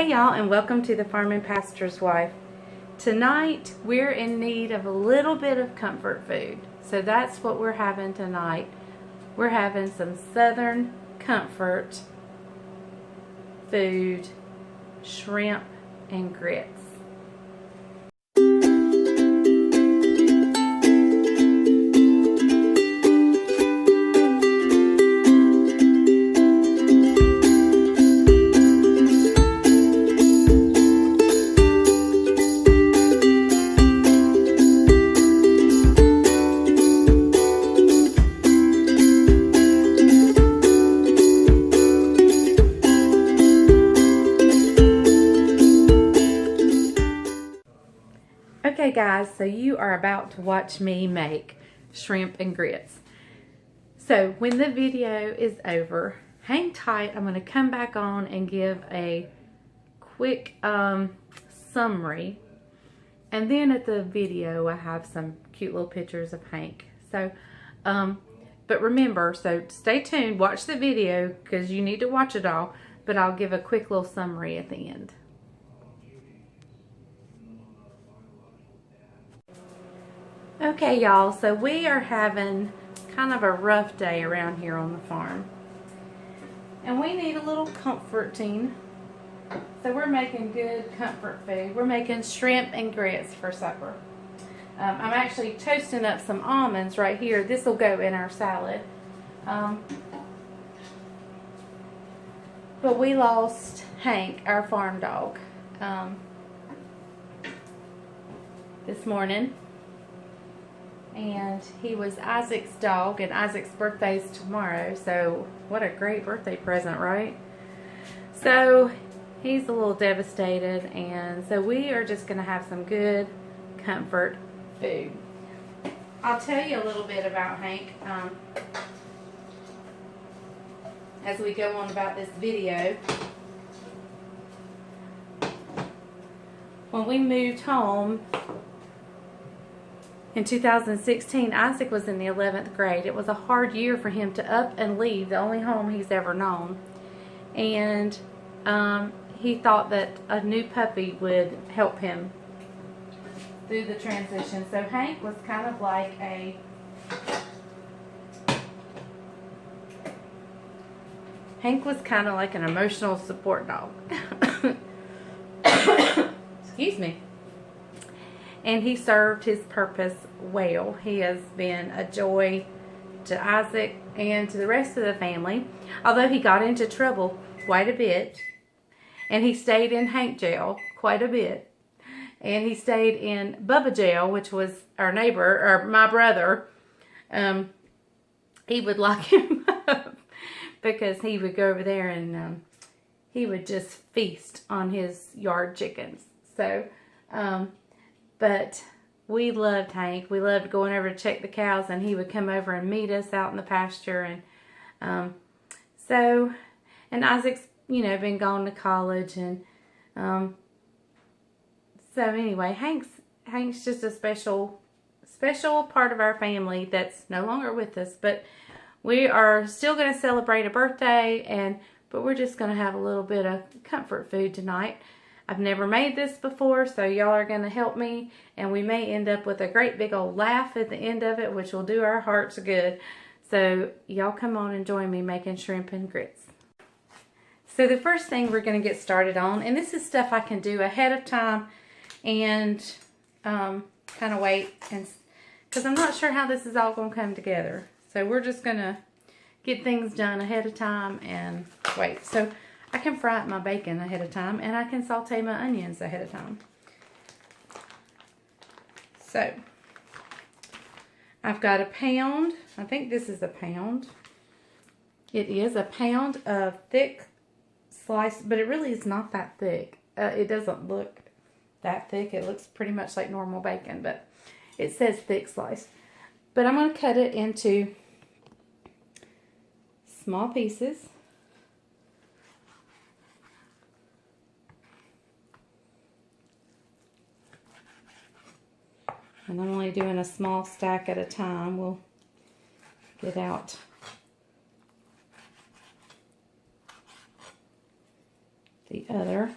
Hey y'all, and welcome to the Farm and Pastor's Wife. Tonight we're in need of a little bit of comfort food. So that's what we're having tonight. We're having some Southern comfort food, shrimp and grits. Okay guys, so you are about to watch me make shrimp and grits. So when the video is over, hang tight. I'm going to come back on and give a quick summary. And then at the video I have some cute little pictures of Hank. So, but remember, so stay tuned, watch the video because you need to watch it all. But I'll give a quick little summary at the end. Okay y'all, so we are having kind of a rough day around here on the farm. And we need a little comforting. So we're making good comfort food. We're making shrimp and grits for supper. I'm actually toasting up some almonds right here. This will go in our salad. But we lost Hank, our farm dog, this morning. And he was Isaac's dog, and Isaac's birthday is tomorrow, so what a great birthday present, right? So he's a little devastated, and so we are just going to have some good comfort food. I'll tell you a little bit about Hank as we go on about this video. When we moved home in 2016, Isaac was in the 11th grade. It was a hard year for him to up and leave the only home he's ever known. And he thought that a new puppy would help him through the transition. So Hank was kind of like an emotional support dog. Excuse me. And he served his purpose well. He has been a joy to Isaac and to the rest of the family. Although he got into trouble quite a bit. And he stayed in Hank jail quite a bit. And he stayed in Bubba jail, which was our neighbor, or my brother. He would lock him up because he would go over there and he would just feast on his yard chickens. So, but we loved Hank. We loved going over to check the cows, and he would come over and meet us out in the pasture. And and Isaac's, been gone to college, and so anyway, Hank's just a special part of our family that's no longer with us. But we are still going to celebrate a birthday, but we're just going to have a little bit of comfort food tonight. I've never made this before, so y'all are going to help me, and we may end up with a great big old laugh at the end of it, which will do our hearts good. So y'all come on and join me making shrimp and grits. So the first thing we're going to get started on, and this is stuff I can do ahead of time and kind of wait, because I'm not sure how this is all going to come together. So we're just going to get things done ahead of time and wait. So I can fry my bacon ahead of time, and I can saute my onions ahead of time. So, I've got a pound. I think this is a pound. It is a pound of thick sliced, but it really is not that thick. It doesn't look that thick. It looks pretty much like normal bacon, but it says thick sliced. But I'm going to cut it into small pieces. And I'm only doing a small stack at a time. We'll get out the other.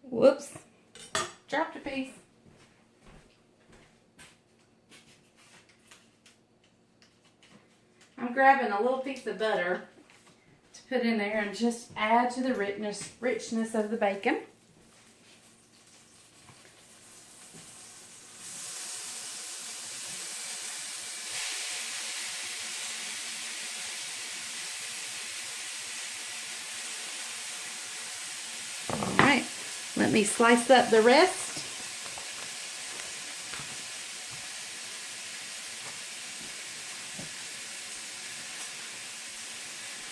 Whoops. Dropped a piece. I'm grabbing a little piece of butter to put in there and just add to the richness of the bacon. All right, let me slice up the rest.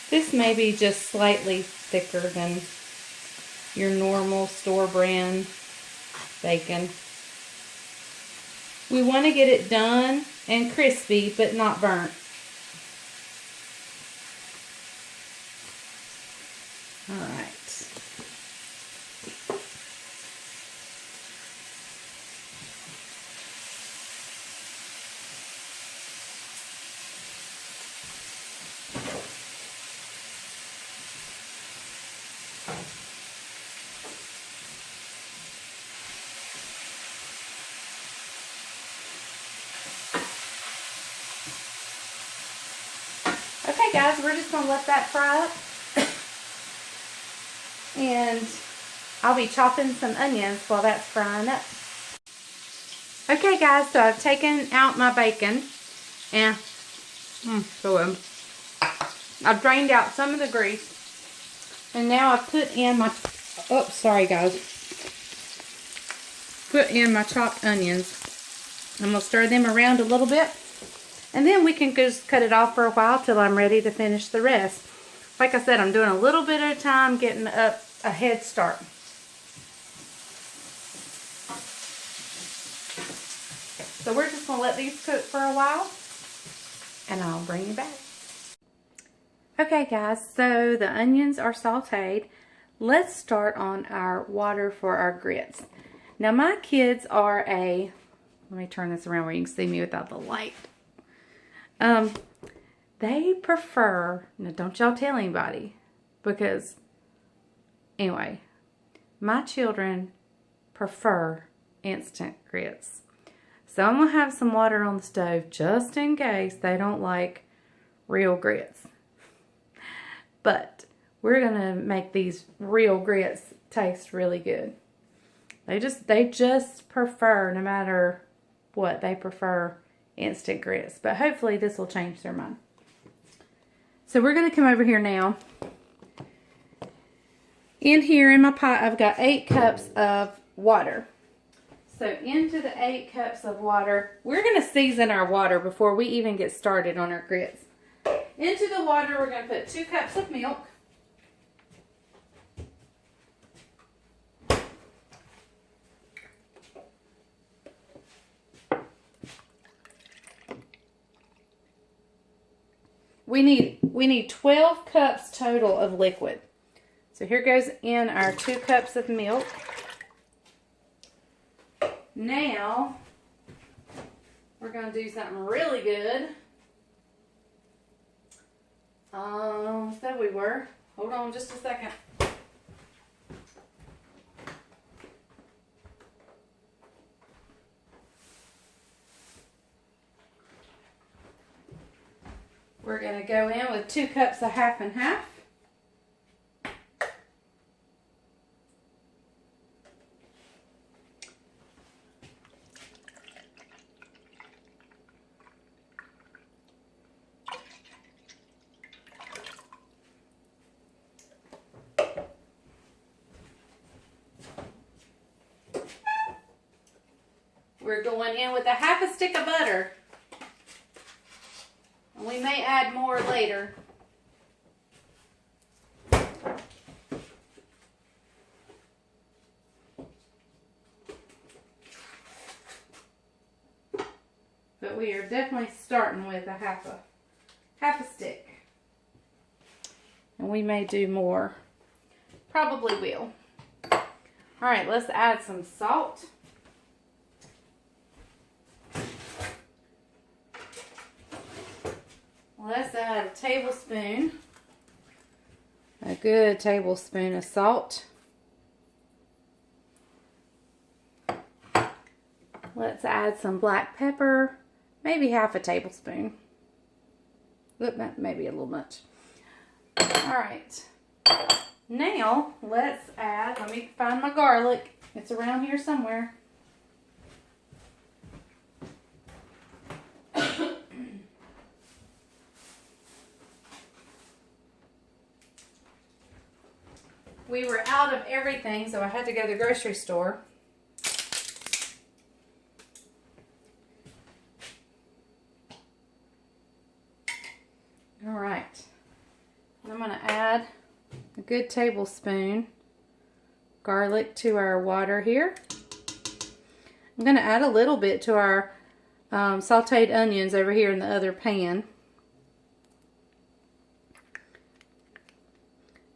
This may be just slightly thicker than your normal store brand bacon. We want to get it done and crispy, but not burnt. All right. Okay guys, we're just going to let that fry up. And I'll be chopping some onions while that's frying up. Okay guys, so I've taken out my bacon and I've drained out some of the grease. And now I've put in my, put in my chopped onions. I'm going to stir them around a little bit. And then we can just cut it off for a while till I'm ready to finish the rest. Like I said, I'm doing a little bit at a time, getting up a head start. So we're just going to let these cook for a while, and I'll bring you back. Okay guys, so the onions are sauteed. Let's start on our water for our grits. Now my kids are let me turn this around where you can see me without the light. They prefer, now don't y'all tell anybody, because anyway, my children prefer instant grits. So I'm going to have some water on the stove just in case they don't like real grits. But we're going to make these real grits taste really good. They just prefer, no matter what, they prefer instant grits. But hopefully this will change their mind. So we're going to come over here now. In here in my pot, I've got 8 cups of water. So into the 8 cups of water, we're going to season our water before we even get started on our grits. Into the water, we're going to put 2 cups of milk. We need 12 cups total of liquid. So here goes in our 2 cups of milk. Now, we're going to do something really good. Said we were. Hold on just a second. We're going to go in with 2 cups of half and half. We're going in with a half a stick of butter. And we may add more later. But we are definitely starting with a half a stick. And we may do more. Probably will. Alright, let's add some salt. Let's add a tablespoon, a good tablespoon of salt. let's add some black pepper, maybe half a tablespoon. Maybe a little much. All right. Now, let's add, let me find my garlic. It's around here somewhere. We were out of everything, so I had to go to the grocery store. All right. I'm going to add a good tablespoon garlic to our water here. I'm going to add a little bit to our sauteed onions over here in the other pan.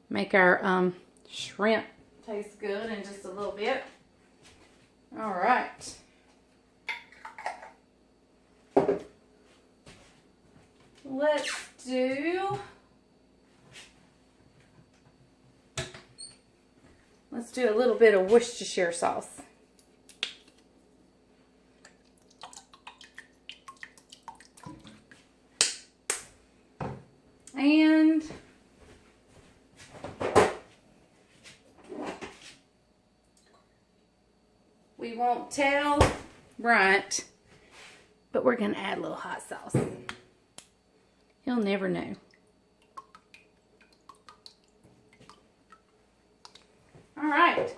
Make our shrimp taste good in just a little bit. All right. Let's do a little bit of Worcestershire sauce. And we won't tell Bryant, but we're going to add a little hot sauce. He'll never know. All right,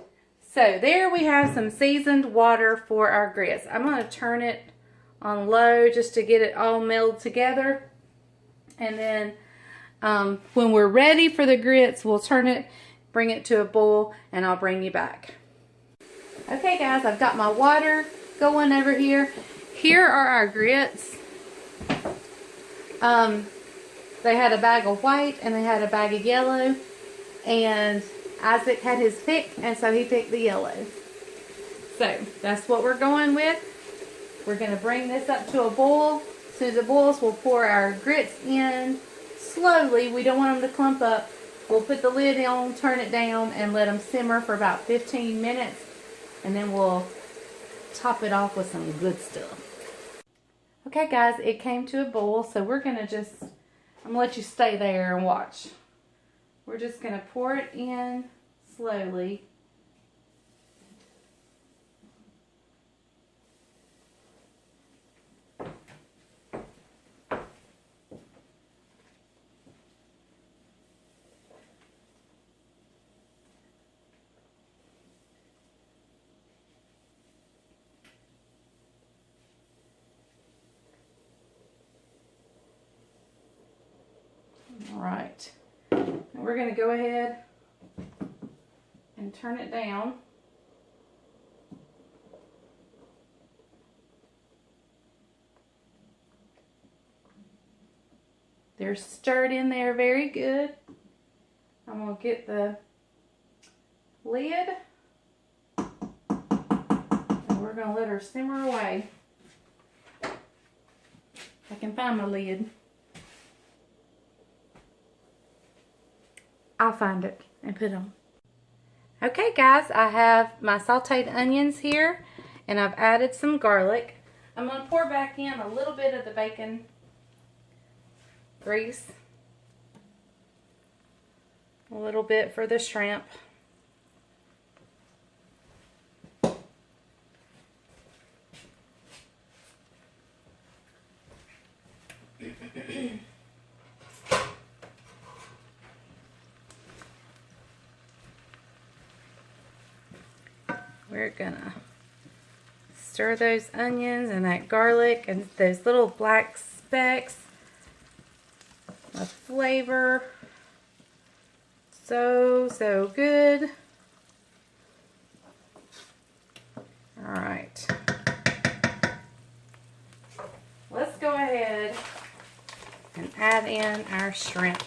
so there we have some seasoned water for our grits. I'm going to turn it on low just to get it all melded together. And then when we're ready for the grits, we'll turn it, bring it to a boil, and I'll bring you back. Okay guys, I've got my water going over here. Here are our grits. They had a bag of white and they had a bag of yellow, and Isaac had his pick, and so he picked the yellow. So that's what we're going with. We're going to bring this up to a boil. As soon as it boils, we'll pour our grits in slowly. We don't want them to clump up. We'll put the lid on, turn it down, and let them simmer for about 15 minutes. And then we'll top it off with some good stuff. Okay guys, it came to a boil, so we're going to just, I'm going to let you stay there and watch. We're just going to pour it in slowly. All right. We're going to go ahead and turn it down. They're stirred in there very good. I'm going to get the lid, and we're going to let her simmer away. If I can find my lid. I'll find it and put it on. Okay guys, I have my sauteed onions here, and I've added some garlic. I'm going to pour back in a little bit of the bacon grease. A little bit for the shrimp. We're gonna stir those onions and that garlic and those little black specks of flavor. So good. All right. Let's go ahead and add in our shrimp.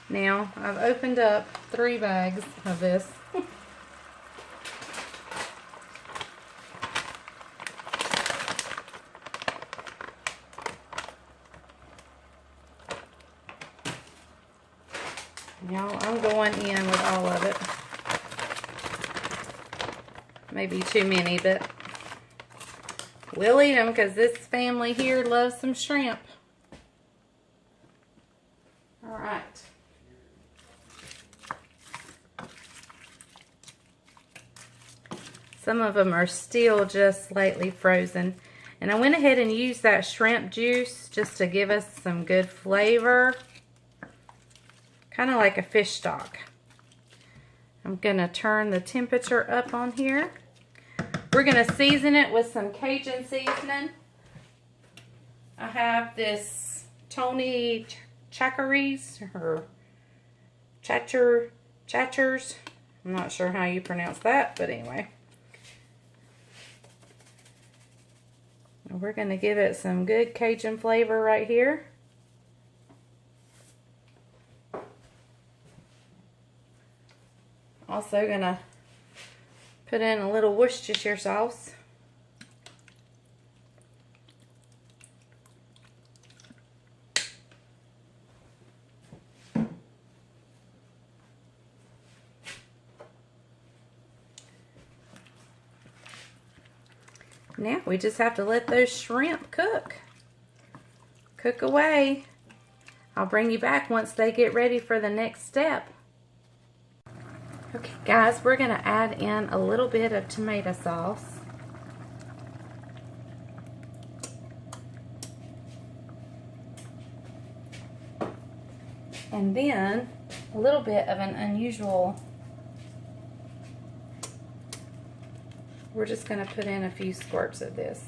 Now, I've opened up 3 bags of this. Y'all, I'm going in with all of it. maybe too many, but we'll eat them because this family here loves some shrimp. All right. Some of them are still just slightly frozen. And I went ahead and used that shrimp juice just to give us some good flavor. Kind of like a fish stock. I'm going to turn the temperature up on here. We're going to season it with some Cajun seasoning. I have this Tony Chachere's or Chachers. I'm not sure how you pronounce that, but anyway. We're going to give it some good Cajun flavor right here. Also going to put in a little Worcestershire sauce. Now we just have to let those shrimp cook. Cook away. I'll bring you back once they get ready for the next step. Okay guys, we're going to add in a little bit of tomato sauce. And then a little bit of an unusual, we're just going to put in a few squirts of this.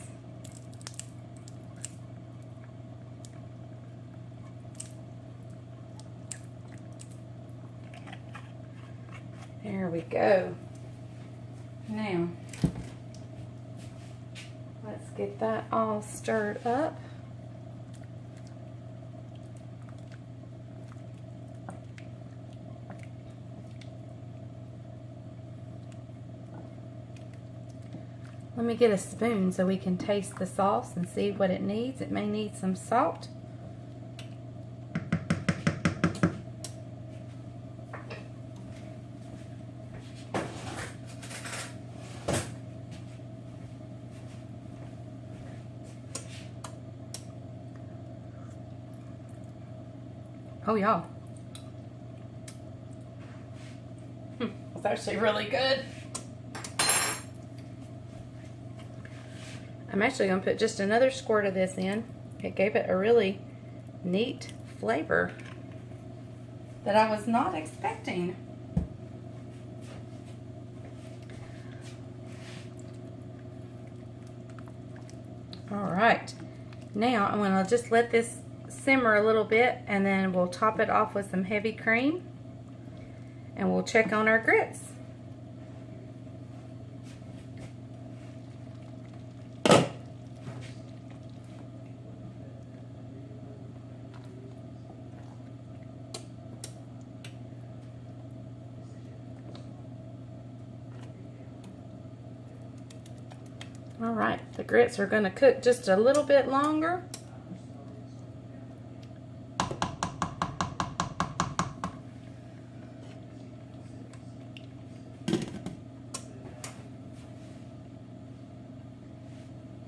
There we go. Now, let's get that all stirred up. Let me get a spoon so we can taste the sauce and see what it needs. It may need some salt. Oh, y'all. It's actually really good. I'm actually going to put just another squirt of this in. It gave it a really neat flavor that I was not expecting. All right. Now I'm going to just let this simmer a little bit, and then we'll top it off with some heavy cream, and we'll check on our grits. All right, the grits are going to cook just a little bit longer.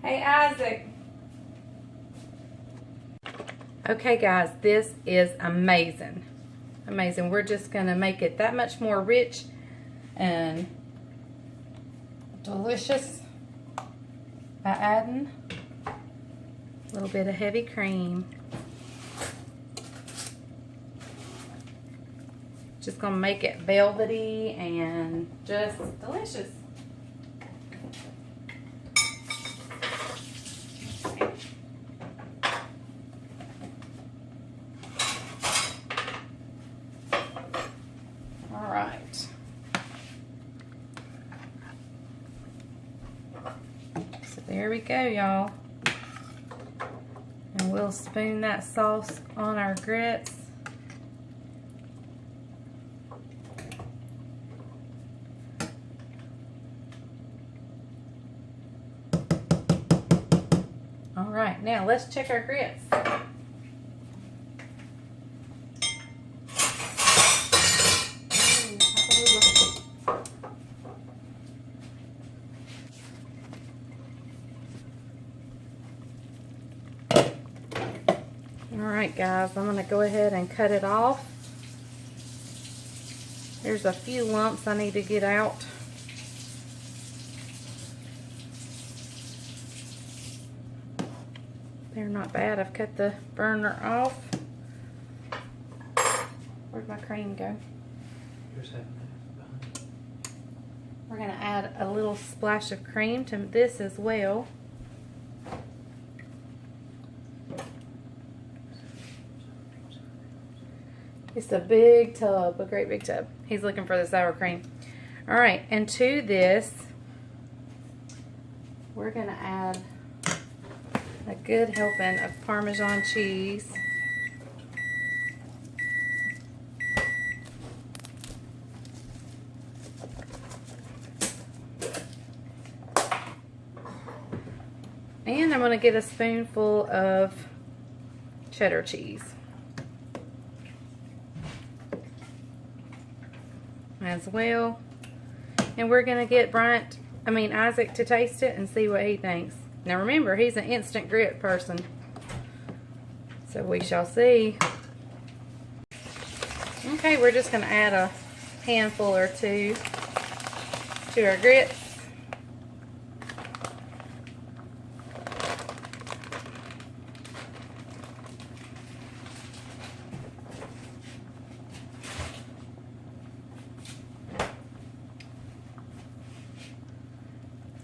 Hey, Isaac. Okay, guys, this is amazing. Amazing. We're just going to make it that much more rich and delicious by adding a little bit of heavy cream. Just going to make it velvety and just delicious. All right. So there we go, y'all. And we'll spoon that sauce on our grits. All right, now let's check our grits. Alright guys, I'm going to go ahead and cut it off. There's a few lumps I need to get out. They're not bad. I've cut the burner off. Where'd my cream go? We're going to add a little splash of cream to this as well. It's a big tub, a great big tub. He's looking for the sour cream. Alright, and to this, we're going to add a good helping of Parmesan cheese. And I'm going to get a spoonful of cheddar cheese as well. And we're going to get Isaac to taste it and see what he thinks. Now remember, he's an instant grit person, so we shall see. Okay, we're just going to add a handful or two to our grits.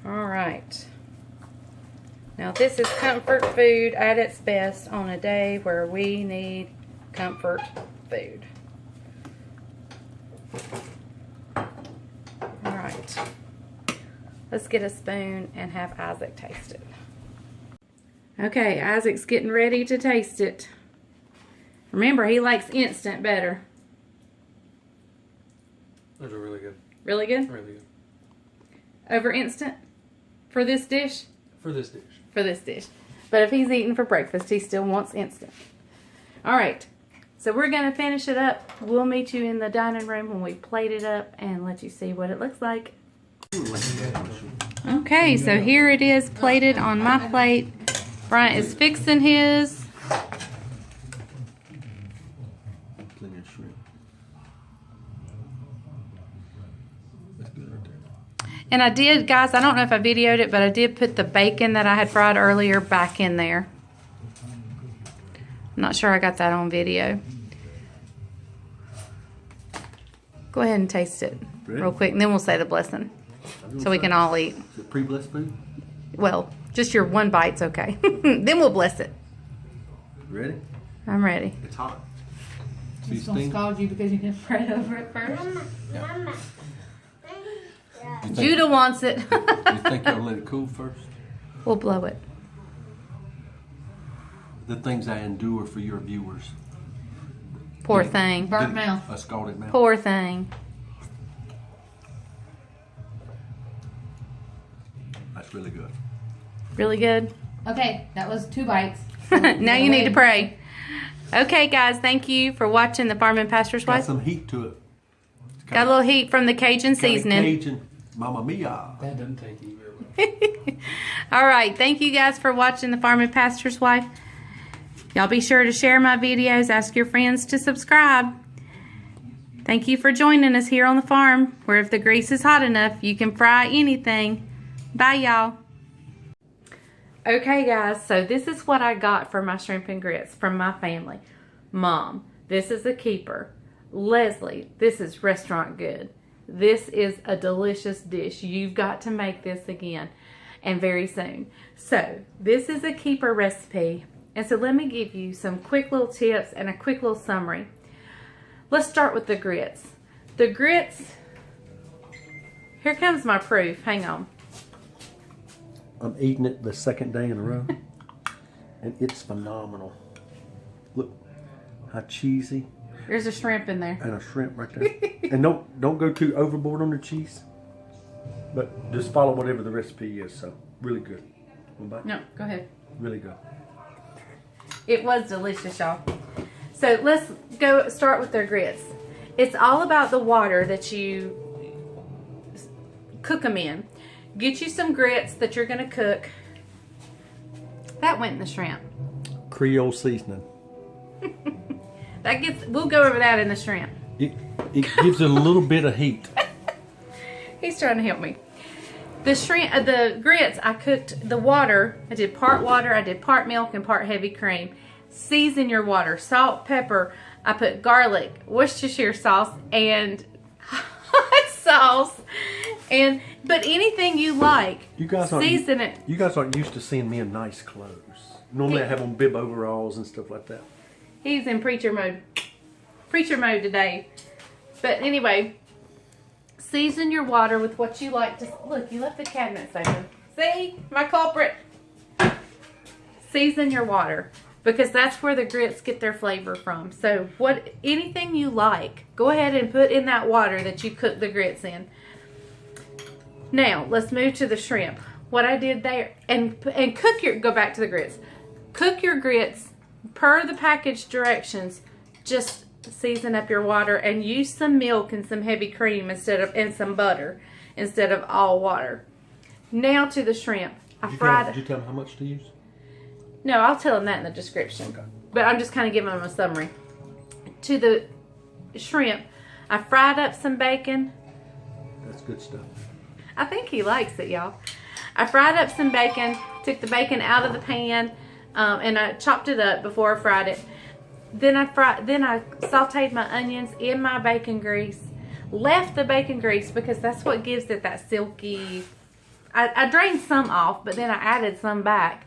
Alright, now this is comfort food at its best on a day where we need comfort food. Alright, let's get a spoon and have Isaac taste it. Okay, Isaac's getting ready to taste it. Remember, he likes instant better. Those are really good. Really good? Really good. Over instant? For this dish? For this dish. For this dish. But if he's eating for breakfast, he still wants instant. Alright, so we're going to finish it up. We'll meet you in the dining room when we plate it up and let you see what it looks like. Okay, so here it is plated on my plate. Bryant is fixing his. Plenty of shrimp. That's good right there. And I did, guys, I don't know if I videoed it, but I did put the bacon that I had fried earlier back in there. I'm not sure I got that on video. Go ahead and taste it real quick, and then we'll say the blessing so we can all eat. Is it pre-blessed food? Well, just your one bite's okay. Then we'll bless it. Ready? I'm ready. It's hot. He's going to scald you because you didn't pray over it first. Yeah. Judah wants it. You think you'll let it cool first? We'll blow it. The things I endure for your viewers. Poor thing. Burnt mouth. A scalded mouth. Poor thing. That's really good. Really good? Okay, that was 2 bites. Now you need to pray. Okay, guys, thank you for watching The Farm and Pastor's Wife. Got some heat to it. Got a little heat from the Cajun seasoning. Cajun. Mamma mia. That doesn't take you very much. All right, thank you guys for watching The Farm and Pastor's Wife. Y'all be sure to share my videos. Ask your friends to subscribe. Thank you for joining us here on the farm, where if the grease is hot enough, you can fry anything. Bye, y'all. Okay, guys, so this is what I got for my shrimp and grits from my family. Mom, this is a keeper. Leslie, this is restaurant good. This is a delicious dish. You've got to make this again, and very soon. So, this is a keeper recipe. And so let me give you some quick little tips and a quick little summary. Let's start with the grits. The grits, here comes my proof. Hang on. I'm eating it the second day in a row, and it's phenomenal. Look how cheesy. There's a shrimp in there. And a shrimp right there. And don't go too overboard on the cheese, but just follow whatever the recipe is. So really good. No, go ahead. Really good. It was delicious, y'all. So let's go start with their grits. It's all about the water that you cook them in. Get you some grits that you're going to cook. That went in the shrimp. Creole seasoning. We'll go over that in the shrimp. It gives it a little bit of heat. He's trying to help me. The grits, I cooked the water. I did part water, I did part milk, and part heavy cream. Season your water. Salt, pepper. I put garlic, Worcestershire sauce, and hot sauce. But anything you like, season it. You guys aren't used to seeing me in nice clothes. Normally I have on bib overalls and stuff like that. He's in preacher mode. Preacher mode today. But anyway, season your water with what you like to... Look, you left the cabinets open. See? My culprit. Season your water. Because that's where the grits get their flavor from. So anything you like, go ahead and put in that water that you cook the grits in. Now, let's move to the shrimp. What I did there, go back to the grits. Cook your grits per the package directions. Just season up your water and use some milk and some heavy cream and some butter instead of all water. Now to the shrimp. Did you tell them how much to use? No, I'll tell them that in the description. Okay. But I'm just kind of giving them a summary. To the shrimp, I fried up some bacon. That's good stuff. I think he likes it, y'all. I fried up some bacon, took the bacon out of the pan, and I chopped it up before I fried it. Then I sauteed my onions in my bacon grease. Left the bacon grease because that's what gives it that silky... I drained some off, but then I added some back.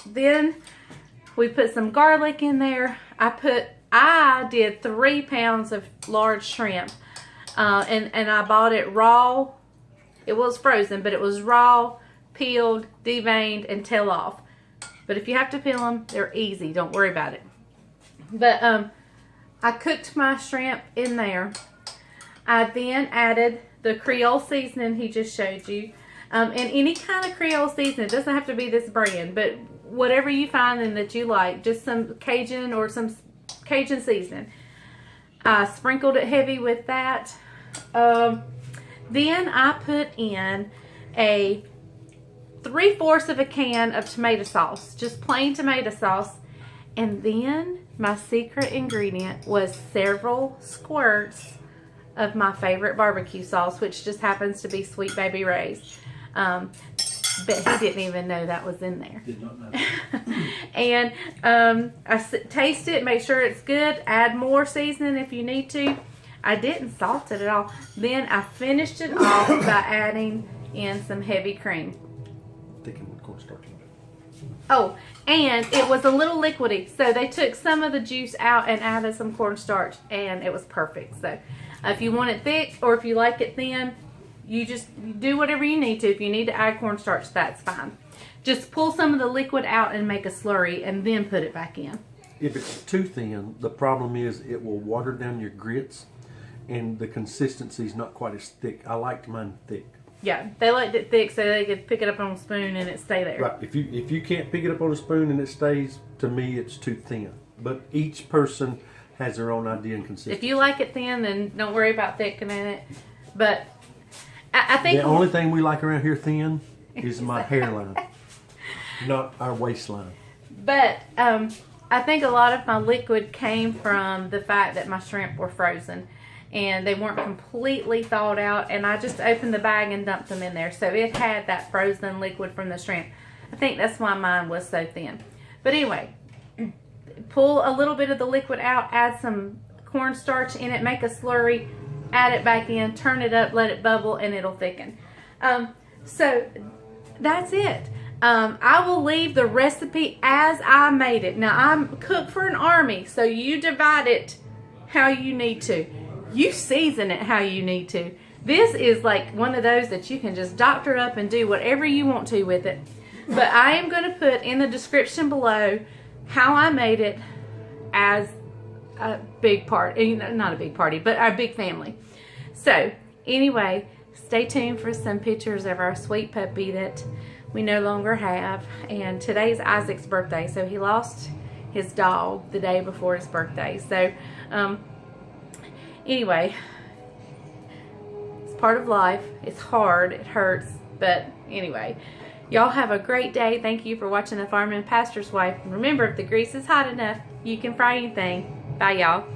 Then we put some garlic in there. I did 3 pounds of large shrimp. And I bought it raw. It was frozen, but it was raw, peeled, deveined, and tail off. But if you have to peel them, they're easy. Don't worry about it. But I cooked my shrimp in there. I then added the Creole seasoning he just showed you. And any kind of Creole seasoning. It doesn't have to be this brand, but whatever you find and that you like. Just some Cajun or some Cajun seasoning. I sprinkled it heavy with that. Then I put in a 3/4 of a can of tomato sauce. Just plain tomato sauce. And then my secret ingredient was several squirts of my favorite barbecue sauce, which just happens to be Sweet Baby Ray's. But he didn't even know that was in there. Did not know. And I taste it, make sure it's good. Add more seasoning if you need to. I didn't salt it at all. Then I finished it off by adding in some heavy cream. Thicken with cornstarch. Oh, and it was a little liquidy. So they took some of the juice out and added some cornstarch, and it was perfect. So if you want it thick or if you like it thin, you just do whatever you need to. If you need to add cornstarch, that's fine. Just pull some of the liquid out and make a slurry and then put it back in. If it's too thin, the problem is it will water down your grits and the consistency is not quite as thick. I liked mine thick. Yeah, they liked it thick so they could pick it up on a spoon and it stay there. Right. If you can't pick it up on a spoon and it stays, to me it's too thin. But each person has their own idea and consistency. If you like it thin, then don't worry about thickening it. But I think the only thing we like around here thin is my hairline, not our waistline. But I think a lot of my liquid came from the fact that my shrimp were frozen and they weren't completely thawed out, and I just opened the bag and dumped them in there, so it had that frozen liquid from the shrimp. I think that's why mine was so thin. But anyway, pull a little bit of the liquid out, add some cornstarch in it, make a slurry, add it back in, turn it up, let it bubble, and it'll thicken. So that's it. I will leave the recipe as I made it. Now, I'm cook for an army, so you divide it how you need to. You season it how you need to. This is like one of those that you can just doctor up and do whatever you want to with it. But I am going to put in the description below how I made it as a big party. Not a big party, but our big family. So, anyway, stay tuned for some pictures of our sweet puppy that we no longer have. And today's Isaac's birthday, so he lost his dog the day before his birthday. So, anyway, it's part of life. It's hard. It hurts. But anyway, Y'all have a great day. Thank you for watching The Farmer and Pastor's Wife. Remember, if the grease is hot enough, you can fry anything. Bye, y'all.